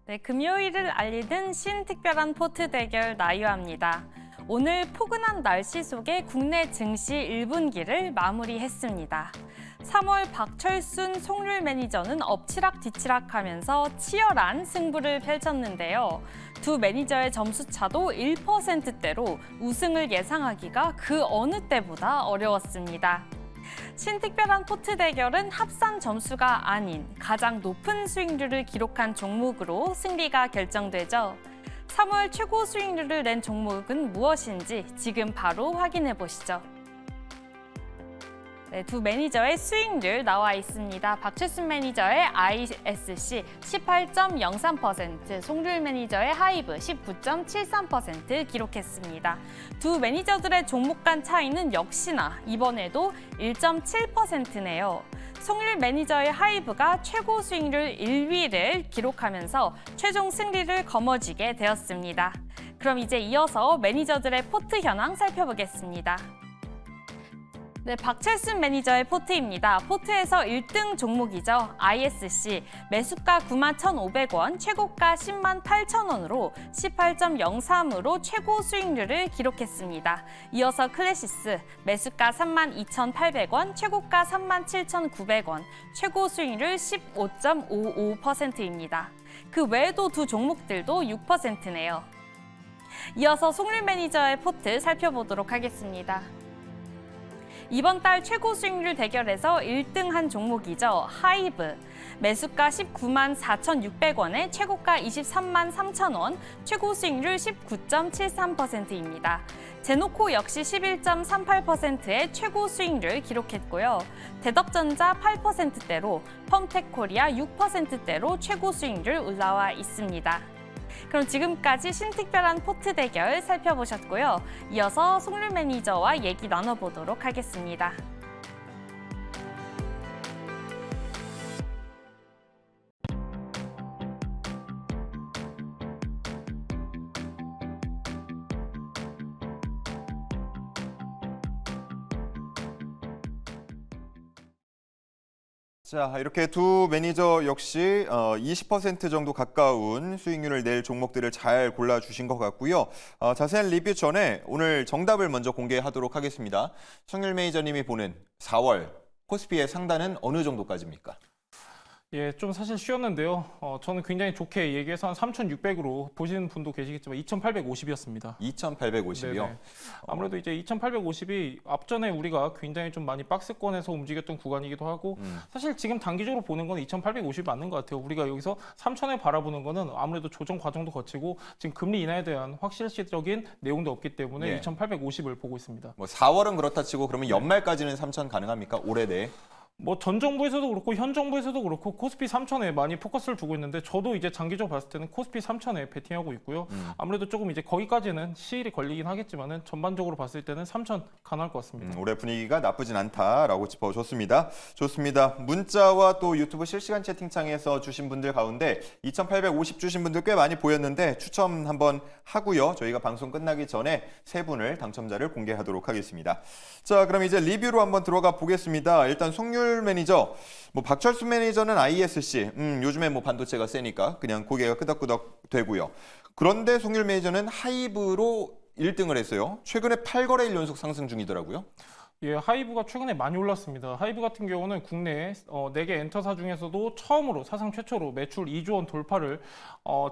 네, 금요일을 알리는 신특별한 포트 대결 나유아입니다. 오늘 포근한 날씨 속에 국내 증시 1분기를 마무리했습니다. 3월 박철순 송률 매니저는 엎치락 뒤치락하면서 치열한 승부를 펼쳤는데요. 두 매니저의 점수차도 1%대로 우승을 예상하기가 그 어느 때보다 어려웠습니다. 신특별한 포트 대결은 합산 점수가 아닌 가장 높은 수익률을 기록한 종목으로 승리가 결정되죠. 3월 최고 수익률을 낸 종목은 무엇인지 지금 바로 확인해 보시죠. 네, 두 매니저의 수익률 나와 있습니다. 박철순 매니저의 ISC 18.03%, 송률 매니저의 하이브 19.73% 기록했습니다. 두 매니저들의 종목 간 차이는 역시나 이번에도 1.7%네요. 송률 매니저의 하이브가 최고 수익률 1위를 기록하면서 최종 승리를 거머쥐게 되었습니다. 그럼 이제 이어서 매니저들의 포트 현황 살펴보겠습니다. 네, 박철순 매니저의 포트입니다. 포트에서 1등 종목이죠. ISC 매수가 91,500원, 최고가 108,000원으로 18.03으로 최고 수익률을 기록했습니다. 이어서 클래시스 매수가 32,800원, 최고가 37,900원, 최고 수익률 15.55%입니다. 그 외에도 두 종목들도 6%네요. 이어서 송률 매니저의 포트 살펴보도록 하겠습니다. 이번 달 최고 수익률 대결에서 1등한 종목이죠. 하이브. 매수가 194,600원에 최고가 233,000원, 최고 수익률 19.73%입니다. 제노코 역시 11.38%의 최고 수익률 기록했고요. 대덕전자 8%대로, 펌텍코리아 6%대로 최고 수익률 올라와 있습니다. 그럼 지금까지 신특별한 포트 대결 살펴보셨고요. 이어서 송률 매니저와 얘기 나눠보도록 하겠습니다. 자, 이렇게 두 매니저 역시 20% 정도 가까운 수익률을 낼 종목들을 잘 골라주신 것 같고요. 자세한 리뷰 전에 오늘 정답을 먼저 공개하도록 하겠습니다. 송률 매니저님이 보는 4월 코스피의 상단은 어느 정도까지입니까? 예, 좀 사실 쉬웠는데요. 저는 굉장히 좋게 얘기해서 한 3,600으로 보시는 분도 계시겠지만 2,850이었습니다. 2,850이요? 아무래도 이제 2,850이 앞전에 우리가 굉장히 좀 많이 박스권에서 움직였던 구간이기도 하고 사실 지금 단기적으로 보는 건 2,850이 맞는 것 같아요. 우리가 여기서 3,000에 바라보는 거는 아무래도 조정 과정도 거치고 지금 금리 인하에 대한 확실시적인 내용도 없기 때문에 예. 2,850을 보고 있습니다. 뭐 4월은 그렇다 치고 그러면 연말까지는 3,000 가능합니까? 올해 내에? 뭐 전 정부에서도 그렇고 현 정부에서도 그렇고 코스피 3,000에 많이 포커스를 두고 있는데 저도 이제 장기적으로 봤을 때는 코스피 3,000에 베팅하고 있고요. 아무래도 조금 이제 거기까지는 시일이 걸리긴 하겠지만은 전반적으로 봤을 때는 3,000 가능할 것 같습니다. 올해 분위기가 나쁘진 않다라고 짚어줬습니다. 좋습니다. 문자와 또 유튜브 실시간 채팅창에서 주신 분들 가운데 2,850 주신 분들 꽤 많이 보였는데 추첨 한번 하고요. 저희가 방송 끝나기 전에 세 분을 당첨자를 공개하도록 하겠습니다. 자, 그럼 이제 리뷰로 한번 들어가 보겠습니다. 일단 송률 매니저, 뭐 박철순 매니저는 ISC, 요즘에 뭐 반도체가 세니까 그냥 고개가 끄덕끄덕 되고요. 그런데 송률 매니저는 하이브로 1등을 했어요. 최근에 8거래일 연속 상승 중이더라고요. 예, 하이브가 최근에 많이 올랐습니다. 하이브 같은 경우는 국내 4개 엔터사 중에서도 처음으로 사상 최초로 매출 2조 원 돌파를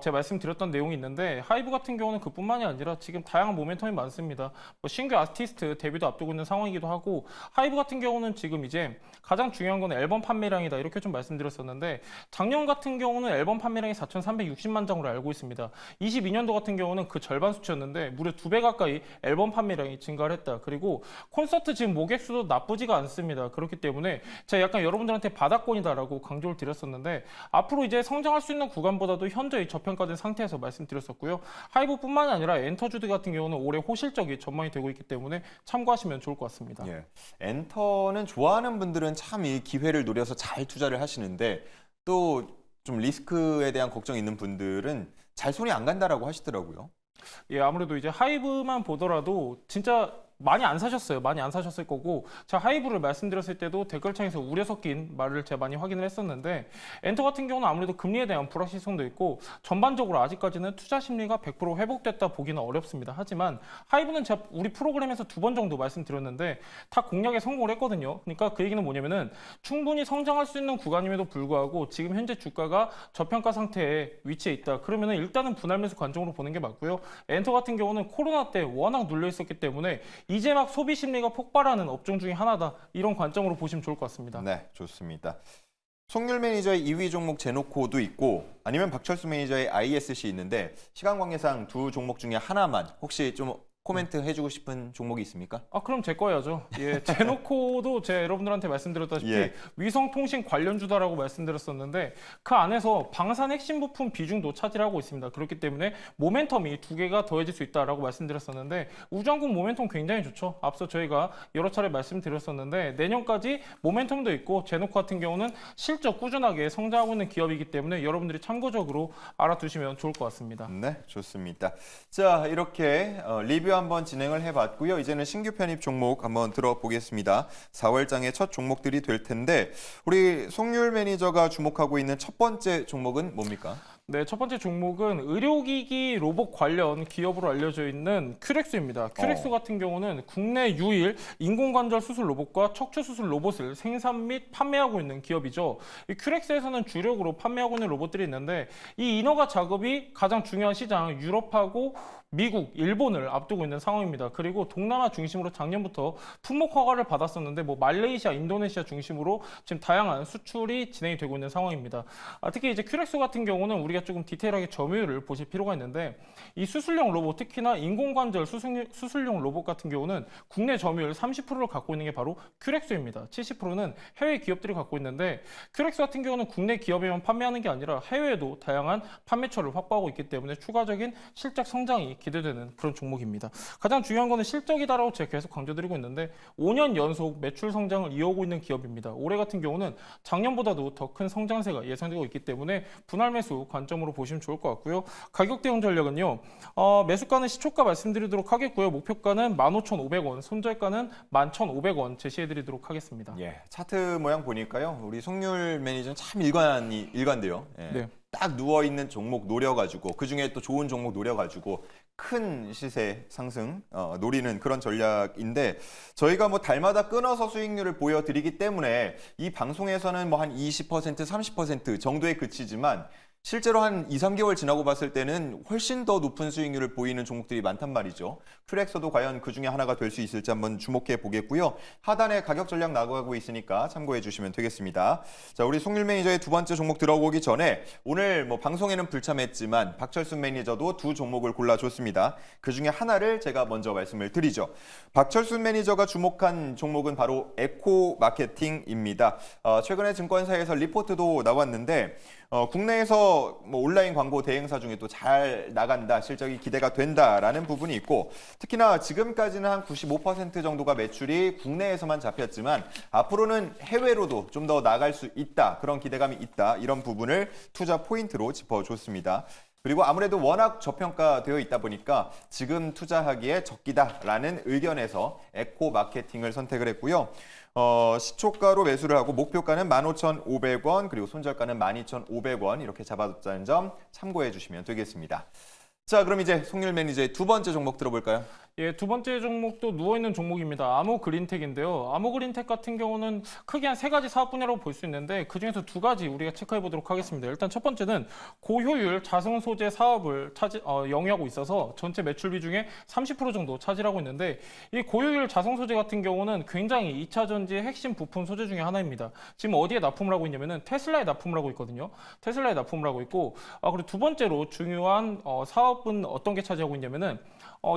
제가 말씀드렸던 내용이 있는데 하이브 같은 경우는 그뿐만이 아니라 지금 다양한 모멘텀이 많습니다. 뭐 신규 아티스트 데뷔도 앞두고 있는 상황이기도 하고 하이브 같은 경우는 지금 이제 가장 중요한 건 앨범 판매량이다 이렇게 좀 말씀드렸었는데 작년 같은 경우는 앨범 판매량이 4,360만 장으로 알고 있습니다. 22년도 같은 경우는 그 절반 수치였는데 무려 2배 가까이 앨범 판매량이 증가를 했다. 그리고 콘서트 지금 모객 수도 나쁘지가 않습니다. 그렇기 때문에 제가 약간 여러분들한테 바닥권이다라고 강조를 드렸었는데 앞으로 이제 성장할 수 있는 구간보다도 현저히 저평가된 상태에서 말씀드렸었고요. 하이브뿐만이 아니라 엔터주드 같은 경우는 올해 호실적이 전망이 되고 있기 때문에 참고하시면 좋을 것 같습니다. 예. 엔터는 좋아하는 분들은 참 이 기회를 노려서 잘 투자를 하시는데 또 좀 리스크에 대한 걱정이 있는 분들은 잘 손이 안 간다라고 하시더라고요. 예, 아무래도 이제 하이브만 보더라도 진짜 많이 안 사셨어요. 많이 안 사셨을 거고 제가 하이브를 말씀드렸을 때도 댓글창에서 우려 섞인 말을 제가 많이 확인을 했었는데 엔터 같은 경우는 아무래도 금리에 대한 불확실성도 있고 전반적으로 아직까지는 투자 심리가 100% 회복됐다 보기는 어렵습니다. 하지만 하이브는 제가 우리 프로그램에서 2번 정도 말씀드렸는데 다 공략에 성공을 했거든요. 그러니까 그 얘기는 뭐냐면은 충분히 성장할 수 있는 구간임에도 불구하고 지금 현재 주가가 저평가 상태에 위치해 있다. 그러면은 일단은 분할 매수 관점으로 보는 게 맞고요. 엔터 같은 경우는 코로나 때 워낙 눌려 있었기 때문에 이제 막 소비 심리가 폭발하는 업종 중에 하나다. 이런 관점으로 보시면 좋을 것 같습니다. 네, 좋습니다. 송률 매니저의 2위 종목 제노코도 있고 아니면 박철수 매니저의 ISC 있는데 시간 관계상 두 종목 중에 하나만 혹시 좀 코멘트 해주고 싶은 종목이 있습니까? 그럼 제 거야죠. 예, 제노코도 제가 여러분들한테 말씀드렸다시피 예. 위성통신 관련주다라고 말씀드렸었는데 그 안에서 방산 핵심 부품 비중도 차지하고 있습니다. 그렇기 때문에 모멘텀이 두 개가 더해질 수 있다라고 말씀드렸었는데 우주항공 모멘텀 굉장히 좋죠. 앞서 저희가 여러 차례 말씀드렸었는데 내년까지 모멘텀도 있고 제노코 같은 경우는 실적 꾸준하게 성장하고 있는 기업이기 때문에 여러분들이 참고적으로 알아두시면 좋을 것 같습니다. 네, 좋습니다. 자, 이렇게 리뷰 한번 진행을 해봤고요. 이제는 신규 편입 종목 한번 들어보겠습니다. 4월장의 첫 종목들이 될 텐데 우리 송률 매니저가 주목하고 있는 첫 번째 종목은 뭡니까? 네, 첫 번째 종목은 의료기기 로봇 관련 기업으로 알려져 있는 큐렉스입니다. 큐렉스 같은 경우는 국내 유일 인공관절 수술 로봇과 척추 수술 로봇을 생산 및 판매하고 있는 기업이죠. 이 큐렉스에서는 주력으로 판매하고 있는 로봇들이 있는데 이 인허가 작업이 가장 중요한 시장 유럽하고 미국, 일본을 앞두고 있는 상황입니다. 그리고 동남아 중심으로 작년부터 품목 허가를 받았었는데 말레이시아, 인도네시아 중심으로 지금 다양한 수출이 진행이 되고 있는 상황입니다. 특히 이제 큐렉스 같은 경우는 우리가 조금 디테일하게 점유율을 보실 필요가 있는데 이 수술용 로봇, 특히나 인공관절 수술용 로봇 같은 경우는 국내 점유율 30%를 갖고 있는 게 바로 큐렉스입니다. 70%는 해외 기업들이 갖고 있는데 큐렉스 같은 경우는 국내 기업에만 판매하는 게 아니라 해외에도 다양한 판매처를 확보하고 있기 때문에 추가적인 실적 성장이 기대되는 그런 종목입니다. 가장 중요한 거는 실적이다라고 제가 계속 강조드리고 있는데 5년 연속 매출 성장을 이어오고 있는 기업입니다. 올해 같은 경우는 작년보다도 더 큰 성장세가 예상되고 있기 때문에 분할 매수 관점으로 보시면 좋을 것 같고요. 가격 대응 전략은요. 매수가는 시초가 말씀드리도록 하겠고요. 목표가는 15,500원, 손절가는 11,500원 제시해드리도록 하겠습니다. 예, 차트 모양 보니까요. 우리 송률 매니저는 참 일관돼요. 예. 네. 딱 누워있는 종목 노려가지고 그중에 또 좋은 종목 노려가지고 큰 시세 상승 노리는 그런 전략인데 저희가 달마다 끊어서 수익률을 보여드리기 때문에 이 방송에서는 한 20%, 30% 정도에 그치지만 실제로 한 2, 3개월 지나고 봤을 때는 훨씬 더 높은 수익률을 보이는 종목들이 많단 말이죠. 큐렉스도 과연 그 중에 하나가 될 수 있을지 한번 주목해 보겠고요. 하단에 가격 전략 나가고 있으니까 참고해 주시면 되겠습니다. 자, 우리 송률 매니저의 두 번째 종목 들어보기 전에 오늘 방송에는 불참했지만 박철수 매니저도 두 종목을 골라줬습니다. 그 중에 하나를 제가 먼저 말씀을 드리죠. 박철수 매니저가 주목한 종목은 바로 에코마케팅입니다. 최근에 증권사에서 리포트도 나왔는데 국내에서 온라인 광고 대행사 중에 또 잘 나간다, 실적이 기대가 된다라는 부분이 있고 특히나 지금까지는 한 95% 정도가 매출이 국내에서만 잡혔지만 앞으로는 해외로도 좀 더 나갈 수 있다, 그런 기대감이 있다, 이런 부분을 투자 포인트로 짚어줬습니다. 그리고 아무래도 워낙 저평가되어 있다 보니까 지금 투자하기에 적기다라는 의견에서 에코마케팅을 선택을 했고요. 시초가로 매수를 하고 목표가는 15,500원 그리고 손절가는 12,500원 이렇게 잡아뒀다는 점 참고해 주시면 되겠습니다. 자, 그럼 이제 송률 매니저의 두 번째 종목 들어볼까요? 예, 두 번째 종목도 누워있는 종목입니다. 아모그린텍인데요. 아모그린텍 같은 경우는 크게 한 세 가지 사업 분야라고 볼 수 있는데 그중에서 두 가지 우리가 체크해 보도록 하겠습니다. 일단 첫 번째는 고효율 자성 소재 사업을 영위하고 있어서 전체 매출비 중에 30% 정도 차지하고 있는데 이 고효율 자성 소재 같은 경우는 굉장히 2차 전지의 핵심 부품 소재 중에 하나입니다. 지금 어디에 납품을 하고 있냐면은 테슬라에 납품을 하고 있거든요. 테슬라에 납품을 하고 있고 그리고 두 번째로 중요한 사업은 어떤 게 차지하고 있냐면은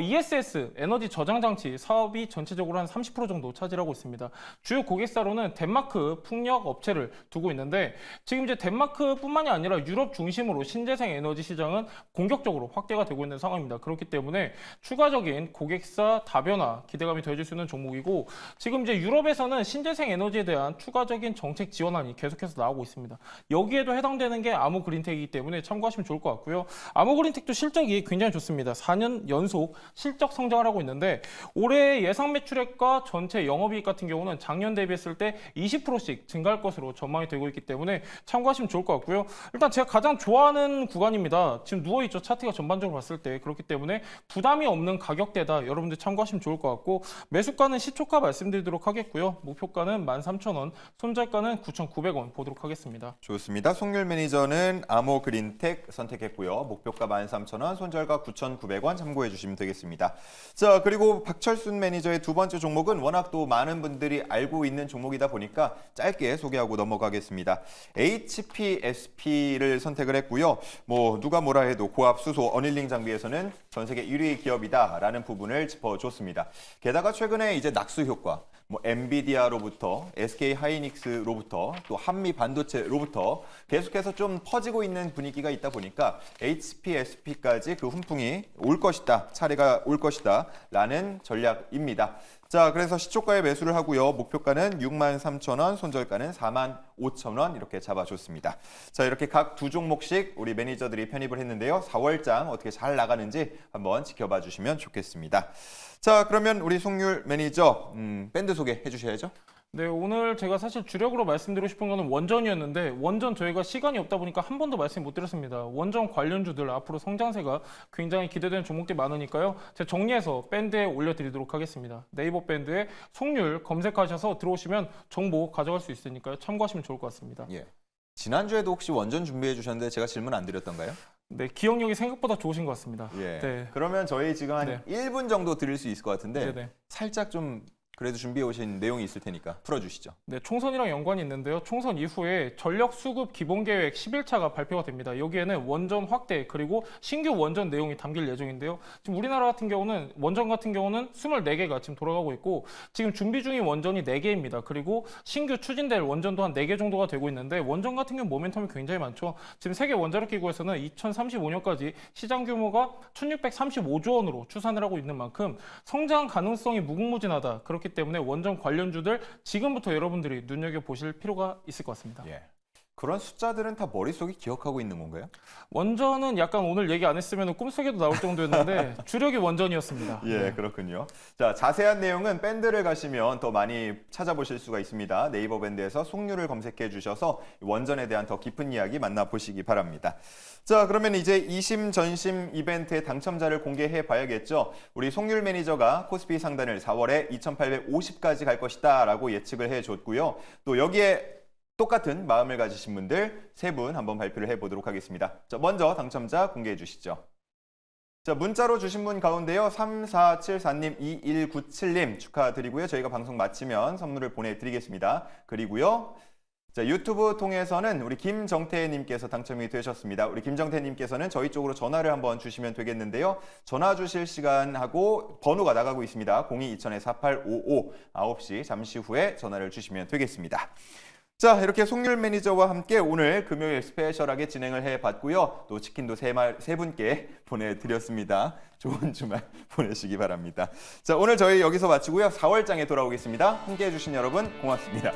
ESS 에너지 저장 장치 사업이 전체적으로 한 30% 정도 차지하고 있습니다. 주요 고객사로는 덴마크 풍력 업체를 두고 있는데 지금 이제 덴마크뿐만이 아니라 유럽 중심으로 신재생 에너지 시장은 공격적으로 확대가 되고 있는 상황입니다. 그렇기 때문에 추가적인 고객사 다변화 기대감이 더해질 수 있는 종목이고 지금 이제 유럽에서는 신재생 에너지에 대한 추가적인 정책 지원안이 계속해서 나오고 있습니다. 여기에도 해당되는 게 아모그린텍이기 때문에 참고하시면 좋을 것 같고요. 아모그린텍도 실적이 굉장히 좋습니다. 4년 연속 실적 성장을 하고 있는데 올해 예상 매출액과 전체 영업이익 같은 경우는 작년 대비했을 때 20%씩 증가할 것으로 전망이 되고 있기 때문에 참고하시면 좋을 것 같고요. 일단 제가 가장 좋아하는 구간입니다. 지금 누워있죠. 차트가 전반적으로 봤을 때. 그렇기 때문에 부담이 없는 가격대다. 여러분들 참고하시면 좋을 것 같고 매수가는 시초가 말씀드리도록 하겠고요. 목표가는 13,000원, 손절가는 9,900원 보도록 하겠습니다. 좋습니다. 송률 매니저는 아모 그린텍 선택했고요. 목표가 13,000원, 손절가 9,900원 참고해 주시면 되겠습니다. 자, 그리고 박철순 매니저의 두 번째 종목은 워낙 또 많은 분들이 알고 있는 종목이다 보니까 짧게 소개하고 넘어가겠습니다. HPSP를 선택을 했고요. 뭐 누가 뭐라 해도 고압 수소 어닐링 장비에서는 전 세계 1위 기업이다라는 부분을 짚어줬습니다. 게다가 최근에 이제 낙수 효과, 뭐 엔비디아로부터 SK 하이닉스로부터 또 한미 반도체로부터 계속해서 좀 퍼지고 있는 분위기가 있다 보니까 HPSP까지 그 훈풍이 올 것이다, 차례가 올 것이다 라는 전략입니다. 자, 그래서 시초가에 매수를 하고요. 목표가는 63,000원, 손절가는 45,000원 이렇게 잡아줬습니다. 자, 이렇게 각 두 종목씩 우리 매니저들이 편입을 했는데요. 4월장 어떻게 잘 나가는지 한번 지켜봐 주시면 좋겠습니다. 자, 그러면 우리 송률 매니저 밴드 소개해 주셔야죠. 네, 오늘 제가 사실 주력으로 말씀드리고 싶은 거는 원전이었는데 원전 저희가 시간이 없다 보니까 한 번도 말씀 못 드렸습니다. 원전 관련주들 앞으로 성장세가 굉장히 기대되는 종목들이 많으니까요. 제가 정리해서 밴드에 올려드리도록 하겠습니다. 네이버 밴드에 송률 검색하셔서 들어오시면 정보 가져갈 수 있으니까요. 참고하시면 좋을 것 같습니다. 예. 지난주에도 혹시 원전 준비해 주셨는데 제가 질문 안 드렸던가요? 네, 기억력이 생각보다 좋으신 것 같습니다. 예. 네. 그러면 저희 지금 한 네. 1분 정도 드릴 수 있을 것 같은데 네네. 살짝 좀 그래도 준비해 오신 내용이 있을 테니까 풀어주시죠. 네, 총선이랑 연관이 있는데요. 총선 이후에 전력 수급 기본 계획 11차가 발표가 됩니다. 여기에는 원전 확대 그리고 신규 원전 내용이 담길 예정인데요. 지금 우리나라 같은 경우는 원전 같은 경우는 24개가 지금 돌아가고 있고 지금 준비 중인 원전이 4개입니다. 그리고 신규 추진될 원전도 한 4개 정도가 되고 있는데 원전 같은 경우 모멘텀이 굉장히 많죠. 지금 세계 원자력 기구에서는 2035년까지 시장 규모가 1,635조 원으로 추산을 하고 있는 만큼 성장 가능성이 무궁무진하다. 그렇기 때문에 원전 관련주들 지금부터 여러분들이 눈여겨보실 필요가 있을 것 같습니다. 예. 그런 숫자들은 다 머릿속에 기억하고 있는 건가요? 원전은 약간 오늘 얘기 안 했으면 꿈속에도 나올 정도였는데 주력이 원전이었습니다. 예, 그렇군요. 자, 자세한 내용은 밴드를 가시면 더 많이 찾아보실 수가 있습니다. 네이버 밴드에서 송률을 검색해 주셔서 원전에 대한 더 깊은 이야기 만나보시기 바랍니다. 자, 그러면 이제 2심 전심 이벤트의 당첨자를 공개해 봐야겠죠. 우리 송률 매니저가 코스피 상단을 4월에 2,850까지 갈 것이다 라고 예측을 해줬고요. 또 여기에 똑같은 마음을 가지신 분들 3분 한번 발표를 해보도록 하겠습니다. 자, 먼저 당첨자 공개해 주시죠. 자, 문자로 주신 분 가운데요. 3474님, 2197님 축하드리고요. 저희가 방송 마치면 선물을 보내드리겠습니다. 그리고요. 자, 유튜브 통해서는 우리 김정태님께서 당첨이 되셨습니다. 우리 김정태님께서는 저희 쪽으로 전화를 한번 주시면 되겠는데요. 전화 주실 시간하고 번호가 나가고 있습니다. 02-2000-4855 9시 잠시 후에 전화를 주시면 되겠습니다. 자, 이렇게 송률 매니저와 함께 오늘 금요일 스페셜하게 진행을 해봤고요. 또 치킨도 세 분께 보내드렸습니다. 좋은 주말 보내시기 바랍니다. 자, 오늘 저희 여기서 마치고요. 4월장에 돌아오겠습니다. 함께해 주신 여러분 고맙습니다.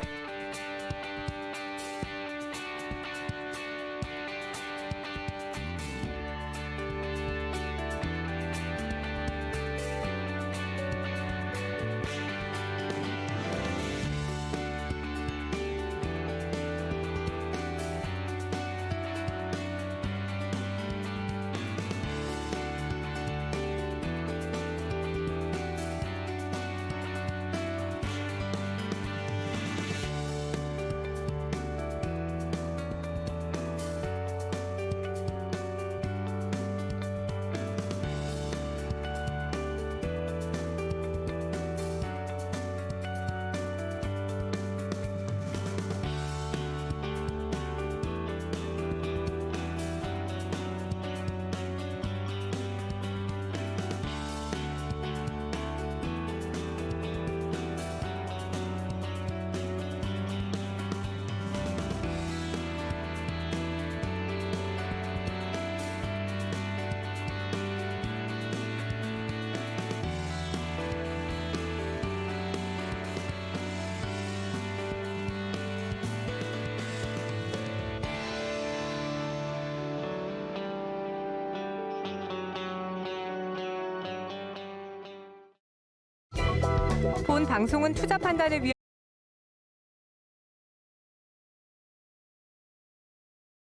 본 방송은 투자 판단을 위한